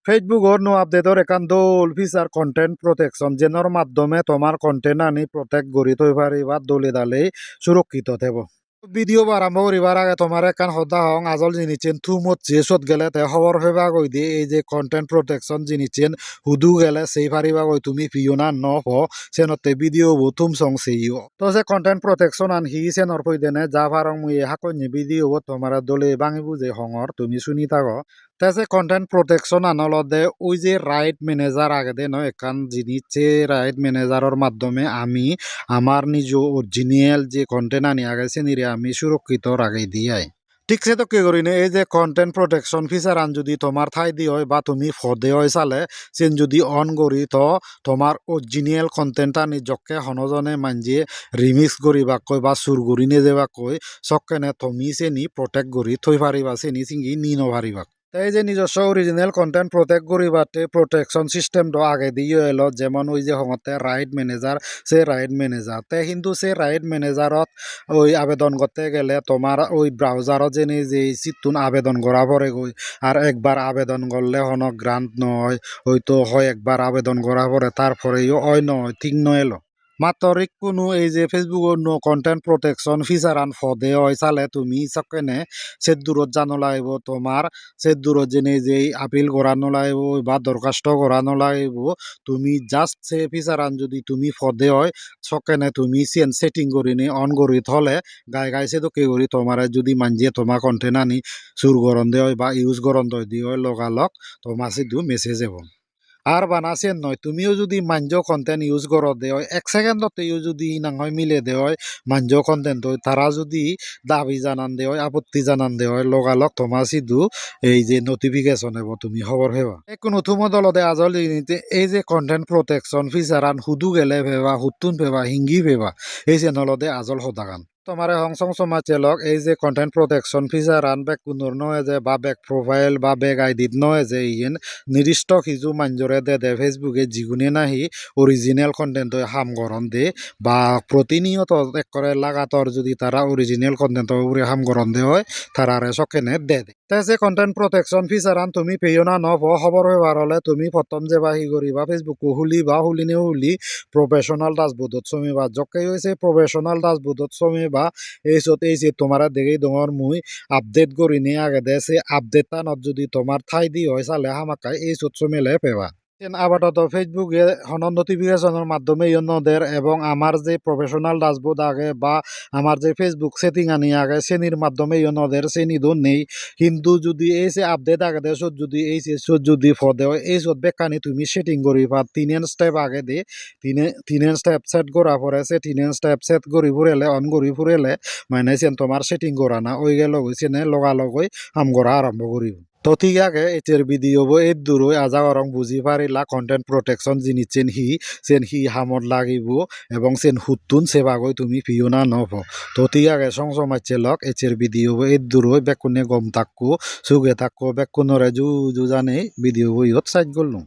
ফেসবুকর no আপডেটর একান দোল feature content protection যেনৰ মাধ্যমে তোমার content আনি প্রটেক্ট গড়ি থৈ পারিবা দলে দালে সুরক্ষিত থেব। ভিডিও আরম্ভ করিবার আগে তোমার একান সদা হং আজল জিনিসেন থুমত চেসত গেলে তে খবর হইবা কই দিয়ে এই যে কন্টেন্ট প্রোটেকশন জিনিসেন হুদু গেলে সেই পারিবা কই তুমি পিওনা ন হ সেনতে ভিডিও বো তুম সং সেইও তো যে কন্টেন্ট প্রোটেকশন আন হি সেনর কই দেনে যা পারং মুই হাকনি ভিডিও তোমার দলে বাঙি বুঝে হঙর তুমি শুনি থাকো। তাছে কন্টেন্ট প্রোটেকশন আনলদে ওই যে রাইট ম্যানেজার আগে দে নয় একান জিনিস যে রাইট ম্যানেজারের মাধ্যমে আমি আমার নিজ অরিজিনাল যে কন্টেন্ট আনি আগাইছে নিরে আমি সুরক্ষিত রাখাই দিয়াই। ঠিক সে তো কে করি না এই যে কন্টেন্ট প্রোটেকশন ফিচার আন যদি তোমার ঠাই দি হয় বা তুমি ফদে হয় চালে সেন যদি অন করি তো তোমার অরিজিনাল কন্টেন্ট আনি জকে হনজনে মানজিয়ে রিমিক্স করিবা কই বা সুর করি নে যাবা কই চকেনে তুমি চেনি প্রটেক্ট করি থৈ পারিবা চেনি চিঙ্গি নি নপারিবা। এই যে নিজস্ব অরিজিনাল কন্টেন্ট প্রটেক্ট করিবাতে প্রোটেকশন সিস্টেমটা আগে দিয়ে এলো যেমন ওই যে হমতে রাইট ম্যানেজার সে রাইট ম্যানেজার তে কিন্তু সে রাইট ম্যানেজারত ওই আবেদন করতে গেলে তোমার ওই ব্রাউজারত যেনে যে সিটুন আবেদন করা পরে গই আর একবার আবেদন করলে হন গ্রান্ট নয় হয়তো হয় একবার আবেদন করা পরে তারপরেও হয় নয় ঠিক নয় এলো মাত্র কোনো এই যে ফেসবুকের নো কন্টেন্ট প্রোটেকশন ফিচার আন ফদে হয় চালে তুমি সকেনে সে দূরত জানো লাগব তোমার সে দূরত জেনে যে আপিল করানো লাগব বা দরখাস্ত করানো লাগব তুমি জাস্ট সে ফিচার আন যদি তুমি ফদে হয় সকেনে তুমি সেটিং করি নি অন করি থলে গায়ে গায়ে সে তো কে করি তোমার যদি মানজিয়ে তোমার কন্টেন্ট আনি সুর গরম দেয় বা ইউজ গরম দিয়ে হয় লগালগ তোমার সিধু মেসেজ যাব। আর বানাছেন নয় তুমিও যদি মাঞ্জ কন্টেন্ট ইউজ করো দেয় এক সেকেন্ডতেও যদি নাঙয় মিলে দেয় মাঞ্জ কন্টেন্ট তারা যদি দাবি জানান দেয় আপত্তি জানান দেয় লগালগ তোমার সিধু এই যে নোটিফিকেশন হব তুমি খবর হেবা কোনো তুমো দলতে আজল এই যে কন্টেন্ট প্রোটেকশন ফিচার আন হুদু গেলে ভেবা হুতুন ভেবা হিঙ্গি ভেবা এই চ্যানেলতে আজল সদাগান তোমারে হংসং সমাজেলক এই যে কন্টেন্ট প্রোটেকশন ফিচার আন বেক কুনুর নয় যে বা বেক প্রোফাইল বা বেক আইডিত নয় যে ইয়েন নির্দিষ্ট কিছু মাঞ্জরে দে ফেসবুকে যিগুনে নাহি অরিজিনাল কন্টেন্ট হাম গরম দে বা প্রতিনিয়ত এক করে লাগাতর যদি তারা অরিজিনাল কন্টেন্ট উপরে হাম গরম দে হয় তারারে সকেনে দে তাই কন্টেন্ট প্রোটেকশন ফিচার আন তুমি পেও না নব খবর হবার হলে তুমি প্রথম যে বাহি করিবা ফেসবুক হুলি বা হুলিনে হুলি প্রফেশনাল ডাসবোর্ডত চমিবা জকে হয়েছে প্রফেশনাল ডাসবোর্ডত চমিবা এই যে তোমার দেখেই ডর মুই আপডেট করি নিয়ে আগে দে সে আপডেট টানত যদি তোমার ঠাই দি হয় চালে হামাকাই এই চুৎস মেলে পেবা আপাতত ফেসবুকে হন নোটিফিকেশনের মাধ্যমে ইয়নদের এবং আমার যে প্রফেশনাল ডাসবোর্ড আগে বা আমার যে ফেসবুক সেটিং আনি আগে শ্রেণীর মাধ্যমে ইয়নদের শ্রেণী দো নেই কিন্তু যদি এই যে আপডেট আগে দেশত যদি এই যদি ফদে এই সব বেকানি তুমি সেটিং করিবা 3 স্টেপ আগে দে 3 স্টেপ সেট করা পরে সে 3 স্টেপ সেট করি ফুরেলে অন করি ফুরেলে মানে তোমার সেটিং করা না ওই গেল হয়েছে নে লগালগই কাম করা আরম্ভ করিব। তো ঠিক আছে এটির ভিডিও এই দূরই আজা অরং বুঝি পারিলা কন্টেন্ট প্রোটেকশন জিনিস চেন হি হামত লাগিব এবং চেন হুতুন সেবাগৈ তুমি পিও না নভ তো ঠিক আছে সংসমাজে লক এটির ভিডিও এই দূরই বেকুনে গম থাকো সুগে থাকো বেকুনরে জু জানে ভিডিও ইয়ত সাইড করলুম।